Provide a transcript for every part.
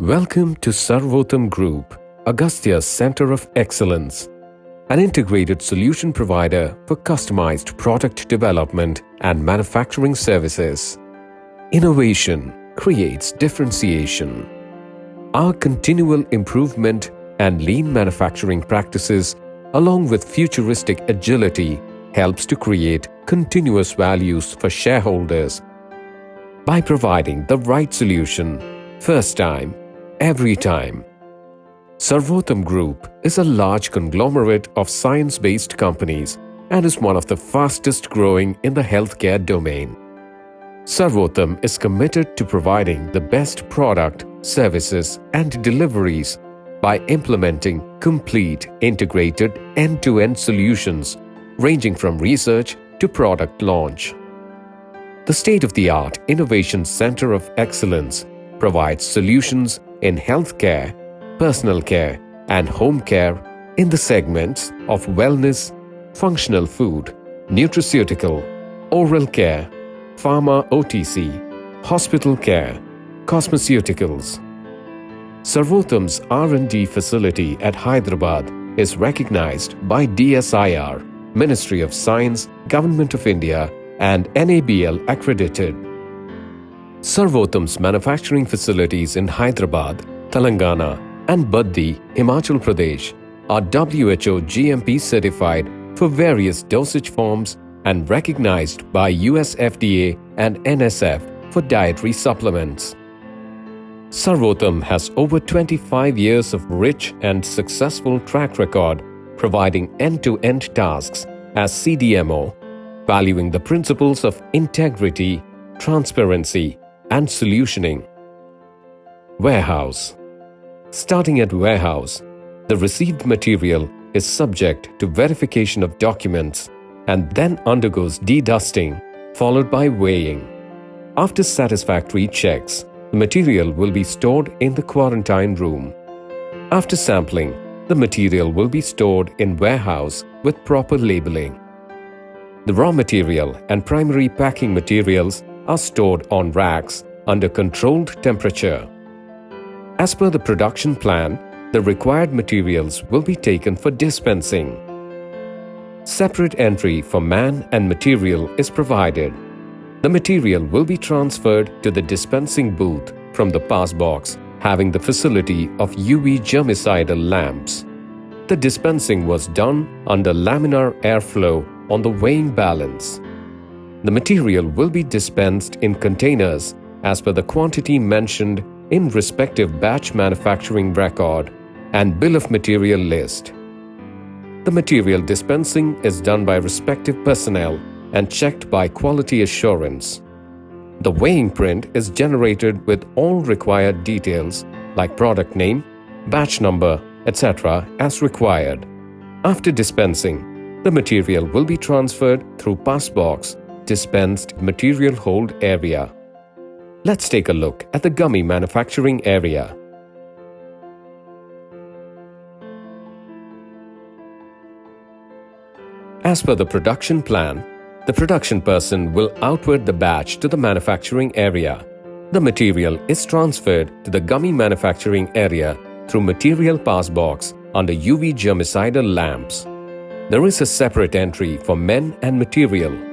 Welcome to Sarvotham Group, Agasthya Center of Excellence, an integrated solution provider for customized product development and manufacturing services. Innovation creates differentiation. Our continual improvement and lean manufacturing practices, along with futuristic agility, helps to create continuous values for shareholders by providing the right solution, first time, every time. Sarvotham Group is a large conglomerate of science-based companies and is one of the fastest growing in the healthcare domain. Sarvotham is committed to providing the best product, services and deliveries by implementing complete, integrated, end-to-end solutions ranging from research to product launch. The state-of-the-art Innovation Center of Excellence provides solutions in healthcare, personal care, and home care in the segments of wellness, functional food, nutraceutical, oral care, pharma OTC, hospital care, cosmeceuticals. Sarvotham's R&D facility at Hyderabad is recognized by DSIR, Ministry of Science, Government of India, and NABL accredited. Sarvotham's manufacturing facilities in Hyderabad, Telangana, and Baddi, Himachal Pradesh are WHO GMP certified for various dosage forms and recognized by US FDA and NSF for dietary supplements. Sarvotham has over 25 years of rich and successful track record providing end-to-end tasks as CDMO, valuing the principles of integrity, transparency, and solutioning. Warehouse. Starting at warehouse, the received material is subject to verification of documents and then undergoes dedusting, followed by weighing. After satisfactory checks, the material will be stored in the quarantine room. After sampling, the material will be stored in warehouse with proper labeling. The raw material and primary packing materials are stored on racks under controlled temperature. As per the production plan, the required materials will be taken for dispensing. Separate entry for man and material is provided. The material will be transferred to the dispensing booth from the pass box having the facility of UV germicidal lamps. The dispensing was done under laminar airflow on the weighing balance. The material will be dispensed in containers as per the quantity mentioned in respective batch manufacturing record and bill of material list. The material dispensing is done by respective personnel and checked by quality assurance. The weighing print is generated with all required details like product name, batch number, etc. as required. After dispensing, the material will be transferred through pass box, dispensed material hold area. Let's take a look at the gummy manufacturing area. As per the production plan, the production person will outward the batch to the manufacturing area. The material is transferred to the gummy manufacturing area through material pass box under UV germicidal lamps. There is a separate entry for men and material.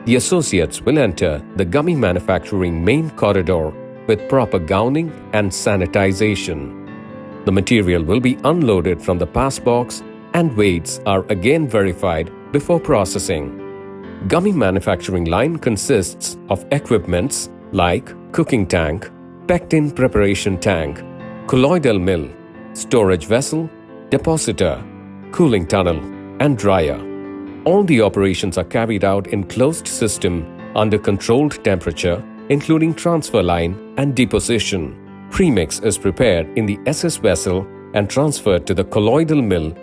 The associates will enter the gummy manufacturing main corridor with proper gowning and sanitization. The material will be unloaded from the pass box and weights are again verified before processing. Gummy manufacturing line consists of equipments like cooking tank, pectin preparation tank, colloidal mill, storage vessel, depositor, cooling tunnel, and dryer. All the operations are carried out in closed system under controlled temperature, including transfer line and deposition. Premix is prepared in the SS vessel and transferred to the colloidal mill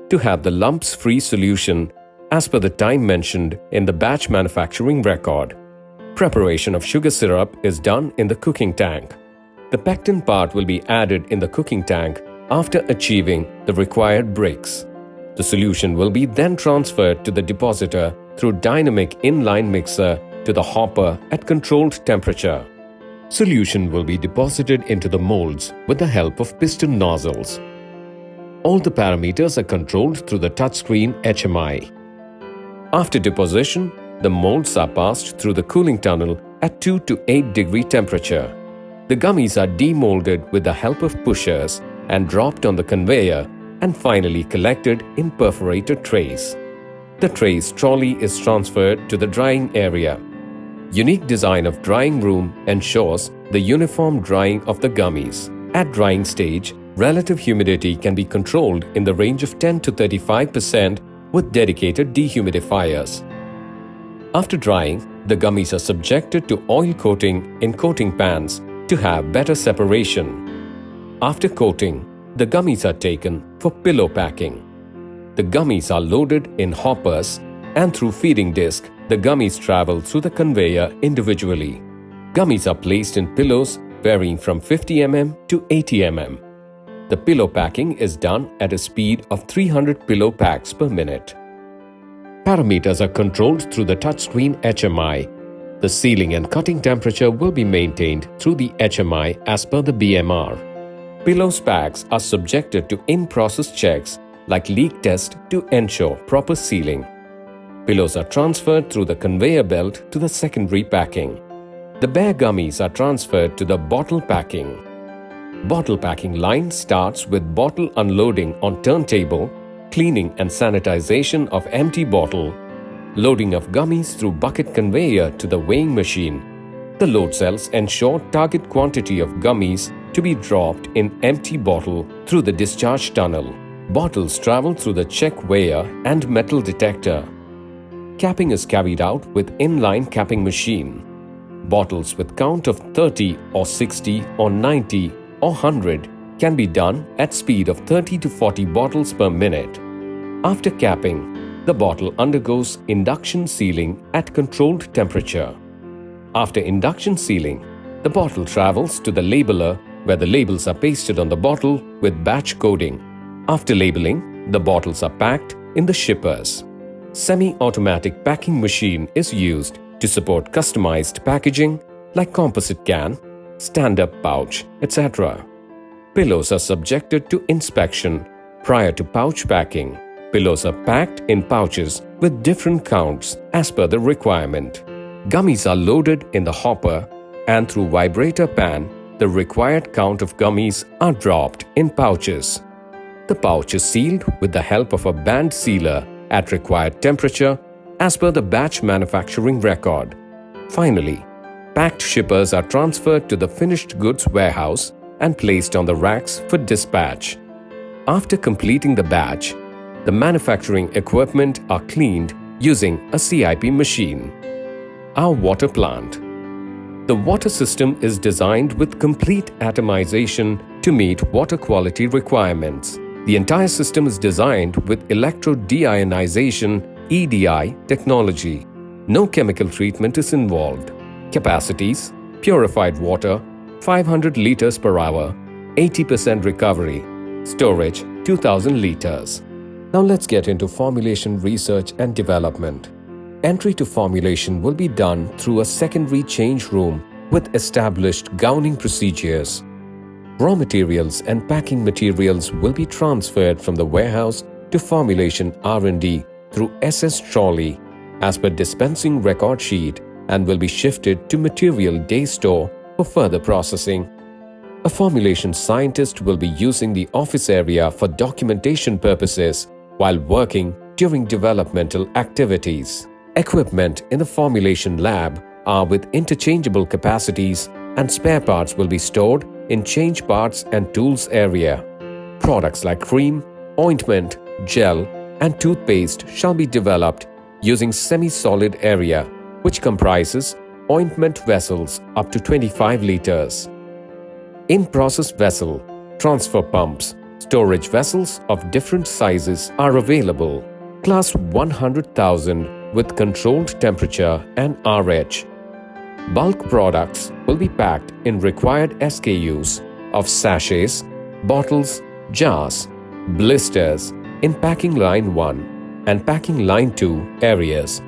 to have the lumps-free solution as per the time mentioned in the batch manufacturing record. Preparation of sugar syrup is done in the cooking tank. The pectin part will be added in the cooking tank after achieving the required bricks. The solution will be then transferred to the depositor through dynamic inline mixer to the hopper at controlled temperature. Solution will be deposited into the molds with the help of piston nozzles. All the parameters are controlled through the touchscreen HMI. After deposition, the molds are passed through the cooling tunnel at 2 to 8 degree temperature. The gummies are demolded with the help of pushers and dropped on the conveyor and finally collected in perforated trays. The trays trolley is transferred to the drying area. Unique design of drying room ensures the uniform drying of the gummies. At drying stage, relative humidity can be controlled in the range of 10 to 35% with dedicated dehumidifiers. After drying, the gummies are subjected to oil coating in coating pans to have better separation. After coating, the gummies are taken for pillow packing. The gummies are loaded in hoppers and through feeding disc, the gummies travel through the conveyor individually. Gummies are placed in pillows varying from 50 mm to 80 mm. The pillow packing is done at a speed of 300 pillow packs per minute. Parameters are controlled through the touchscreen HMI. The sealing and cutting temperature will be maintained through the HMI as per the BMR. Pillows packs are subjected to in-process checks like leak test to ensure proper sealing. Pillows are transferred through the conveyor belt to the secondary packing. The bare gummies are transferred to the bottle packing. Bottle packing line starts with bottle unloading on turntable, cleaning and sanitization of empty bottle, loading of gummies through bucket conveyor to the weighing machine. The load cells ensure target quantity of gummies to be dropped in empty bottle through the discharge tunnel. Bottles travel through the check weigher and metal detector. Capping is carried out with inline capping machine. Bottles with count of 30 or 60 or 90 or 100 can be done at speed of 30 to 40 bottles per minute. After capping, the bottle undergoes induction sealing at controlled temperature. After induction sealing, the bottle travels to the labeler where the labels are pasted on the bottle with batch coding. After labeling, the bottles are packed in the shippers. Semi-automatic packing machine is used to support customized packaging like composite can, stand-up pouch, etc. Pillows are subjected to inspection prior to pouch packing. Pillows are packed in pouches with different counts as per the requirement. Gummies are loaded in the hopper and through vibrator pan, the required count of gummies are dropped in pouches. The pouch is sealed with the help of a band sealer at required temperature as per the batch manufacturing record. Finally, packed shippers are transferred to the finished goods warehouse and placed on the racks for dispatch. After completing the batch, the manufacturing equipment are cleaned using a CIP machine. Our water plant. The water system is designed with complete atomization to meet water quality requirements. The entire system is designed with electro-deionization (EDI) technology. No chemical treatment is involved. Capacities: purified water 500 liters per hour, 80% recovery. Storage 2000 liters. Now let's get into formulation research and development. Entry to formulation will be done through a secondary change room with established gowning procedures. Raw materials and packing materials will be transferred from the warehouse to Formulation R&D through SS trolley as per dispensing record sheet and will be shifted to material day store for further processing. A formulation scientist will be using the office area for documentation purposes while working during developmental activities. Equipment in the formulation lab are with interchangeable capacities and spare parts will be stored in change parts and tools area. Products like cream, ointment, gel, and toothpaste shall be developed using semi-solid area, which comprises ointment vessels up to 25 liters. In-process vessel, transfer pumps, storage vessels of different sizes are available. Class 100,000 with controlled temperature and RH. Bulk products will be packed in required SKUs of sachets, bottles, jars, blisters in packing line 1 and packing line 2 areas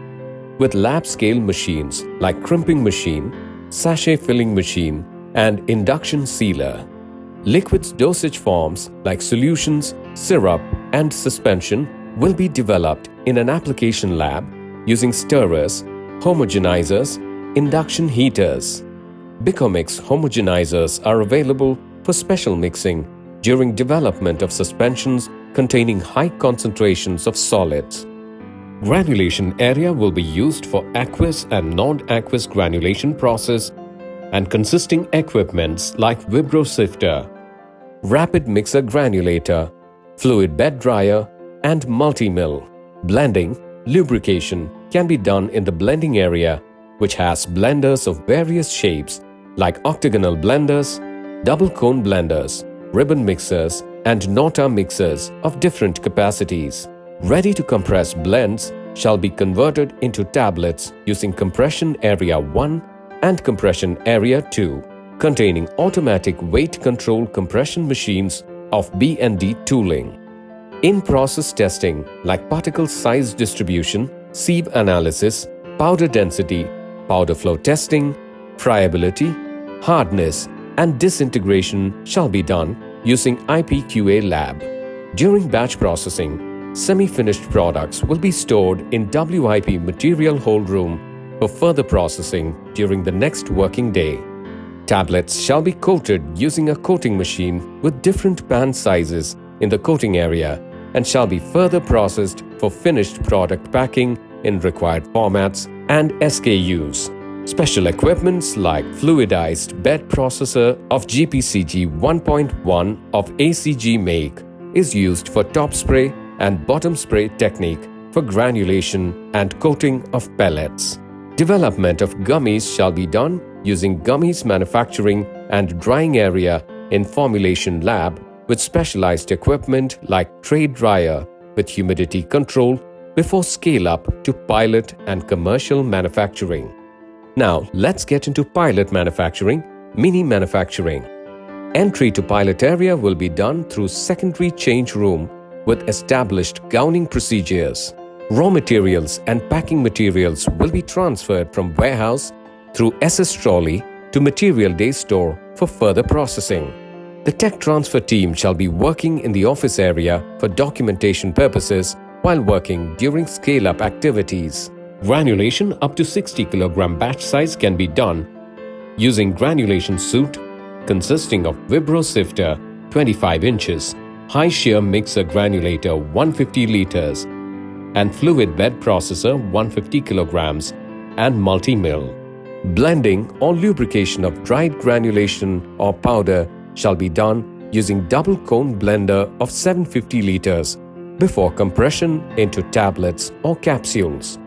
with lab scale machines like crimping machine, sachet filling machine and induction sealer. Liquids dosage forms like solutions, syrup, and suspension will be developed in an application lab using stirrers, homogenizers, induction heaters. Bicomix homogenizers are available for special mixing during development of suspensions containing high concentrations of solids. Granulation area will be used for aqueous and non-aqueous granulation process and consisting equipments like vibrosifter, rapid mixer granulator, fluid bed dryer, and multi-mill. Blending, lubrication can be done in the blending area, which has blenders of various shapes like octagonal blenders, double cone blenders, ribbon mixers, and Nota mixers of different capacities. Ready-to-compress blends shall be converted into tablets using compression area 1 and compression area 2, containing automatic weight control compression machines of B&D tooling. In-process testing like particle size distribution, sieve analysis, powder density, powder flow testing, friability, hardness, and disintegration shall be done using IPQA lab. During batch processing, semi-finished products will be stored in WIP material hold room for further processing during the next working day. Tablets shall be coated using a coating machine with different pan sizes in the coating area and shall be further processed for finished product packing in required formats and SKUs. Special equipments like fluidized bed processor of GPCG 1.1 of ACG make is used for top spray and bottom spray technique for granulation and coating of pellets. Development of gummies shall be done using gummies manufacturing and drying area in formulation lab with specialized equipment like tray dryer with humidity control before scale up to pilot and commercial manufacturing. Now let's get into pilot manufacturing, mini manufacturing. Entry to pilot area will be done through secondary change room with established gowning procedures. Raw materials and packing materials will be transferred from warehouse through SS trolley to material day store for further processing. The tech transfer team shall be working in the office area for documentation purposes while working during scale-up activities. Granulation up to 60 kg batch size can be done using granulation suit consisting of vibrosifter 25 inches, high shear mixer granulator 150 liters, and fluid bed processor 150 kilograms and multi-mill. Blending or lubrication of dried granulation or powder shall be done using double cone blender of 750 liters before compression into tablets or capsules.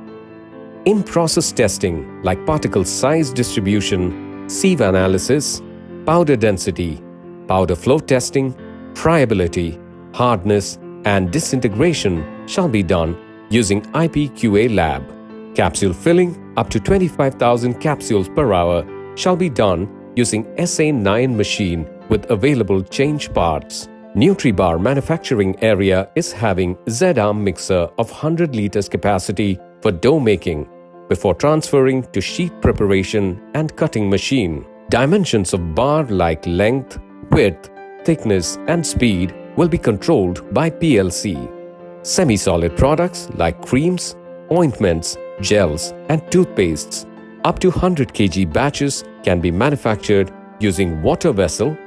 In-process testing like particle size distribution, sieve analysis, powder density, powder flow testing, friability, hardness, and disintegration shall be done using IPQA lab. Capsule filling up to 25,000 capsules per hour shall be done using SA9 machine with available change parts. NutriBar manufacturing area is having Z-arm mixer of 100 liters capacity for dough making before transferring to sheet preparation and cutting machine. Dimensions of bar like length, width, thickness, and speed will be controlled by PLC. Semi-solid products like creams, ointments, gels, and toothpastes up to 100 kg batches can be manufactured using water vessel,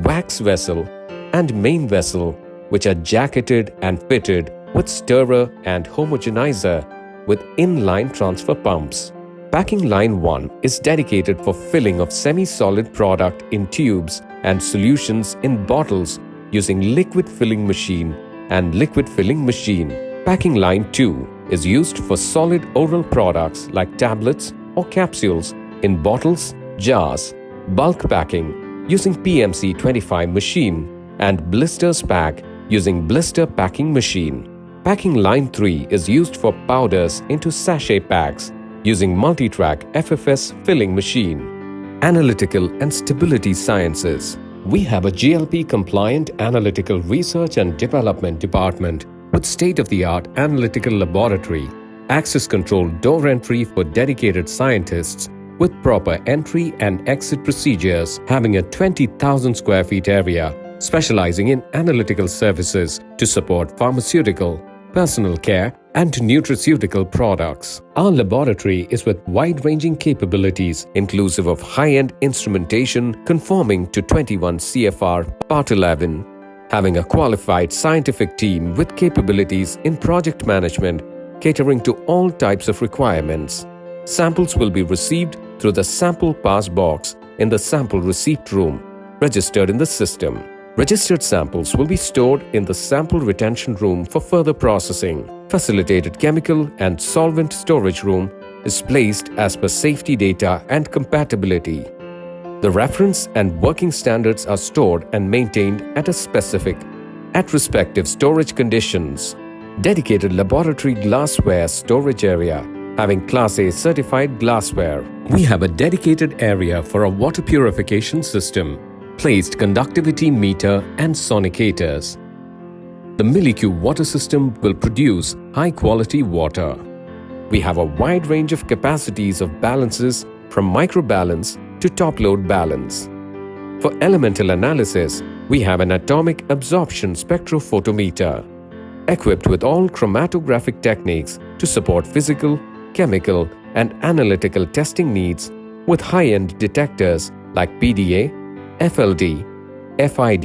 wax vessel, and main vessel, which are jacketed and fitted with stirrer and homogenizer with inline transfer pumps. Packing line 1 is dedicated for filling of semi-solid product in tubes and solutions in bottles using liquid filling machine and liquid filling machine. Packing line 2 is used for solid oral products like tablets or capsules in bottles, jars, bulk packing using PMC 25 machine and blisters pack using blister packing machine. Packing line 3 is used for powders into sachet packs using multi-track FFS filling machine. Analytical and Stability Sciences. We have a GLP-compliant analytical research and development department with state-of-the-art analytical laboratory, access control door entry for dedicated scientists, with proper entry and exit procedures, having a 20,000 square feet area, specializing in analytical services to support pharmaceutical, personal care, and nutraceutical products. Our laboratory is with wide-ranging capabilities inclusive of high-end instrumentation conforming to 21 CFR Part 11, having a qualified scientific team with capabilities in project management, catering to all types of requirements. Samples will be received through the sample pass box in the sample receipt room, registered in the system. Registered samples will be stored in the sample retention room for further processing. Facilitated chemical and solvent storage room is placed as per safety data and compatibility. The reference and working standards are stored and maintained at respective storage conditions. Dedicated laboratory glassware storage area, having Class A certified glassware. We have a dedicated area for a water purification system, placed conductivity meter and sonicators. The MilliQ water system will produce high-quality water. We have a wide range of capacities of balances from microbalance to top-load balance. For elemental analysis, we have an atomic absorption spectrophotometer, equipped with all chromatographic techniques to support physical, chemical, and analytical testing needs with high-end detectors like PDA, FLD, FID,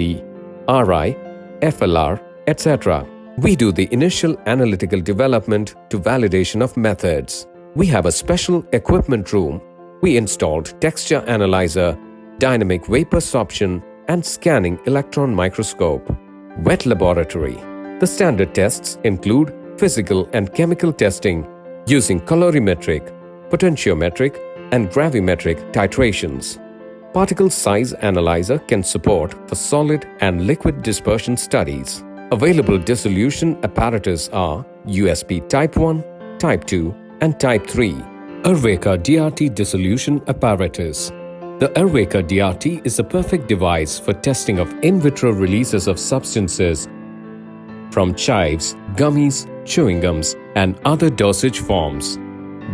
RI, FLR, etc. We do the initial analytical development to validation of methods. We have a special equipment room. We installed texture analyzer, dynamic vapor sorption, and scanning electron microscope. Wet laboratory. The standard tests include physical and chemical testing using colorimetric, potentiometric, and gravimetric titrations. Particle size analyzer can support for solid and liquid dispersion studies. Available dissolution apparatus are USP Type 1, Type 2, and Type 3. Urveka DRT dissolution apparatus. The Urveka DRT is a perfect device for testing of in vitro releases of substances from chives, gummies, chewing gums, and other dosage forms.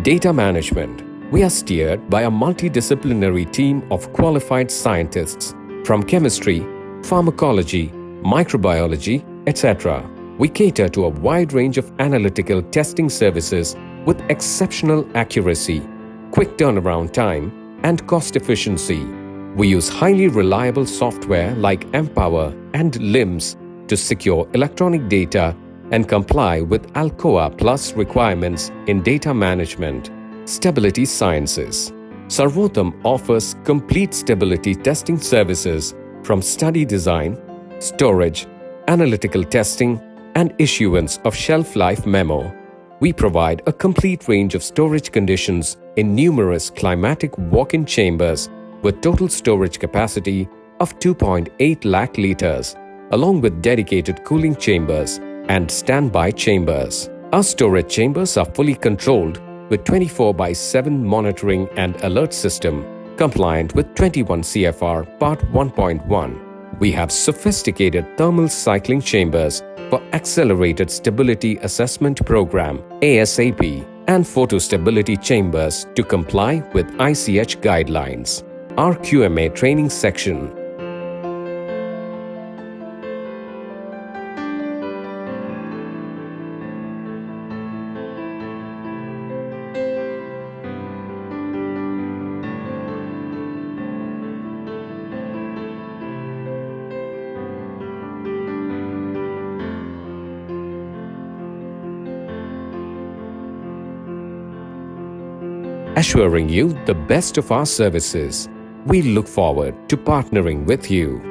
Data management. We are steered by a multidisciplinary team of qualified scientists from chemistry, pharmacology, microbiology, etc. We cater to a wide range of analytical testing services with exceptional accuracy, quick turnaround time, and cost efficiency. We use highly reliable software like Empower and LIMS to secure electronic data and comply with Alcoa Plus requirements in data management. Stability Sciences. Sarvotham offers complete stability testing services from study design, storage, analytical testing, and issuance of shelf life memo. We provide a complete range of storage conditions in numerous climatic walk-in chambers with total storage capacity of 2.8 lakh liters, along with dedicated cooling chambers and standby chambers. Our storage chambers are fully controlled with 24/7 monitoring and alert system, compliant with 21 CFR Part 1.1. We have sophisticated thermal cycling chambers for Accelerated Stability Assessment Program ASAP and photostability chambers to comply with ICH guidelines. Our QMA training section. Assuring you the best of our services. We look forward to partnering with you.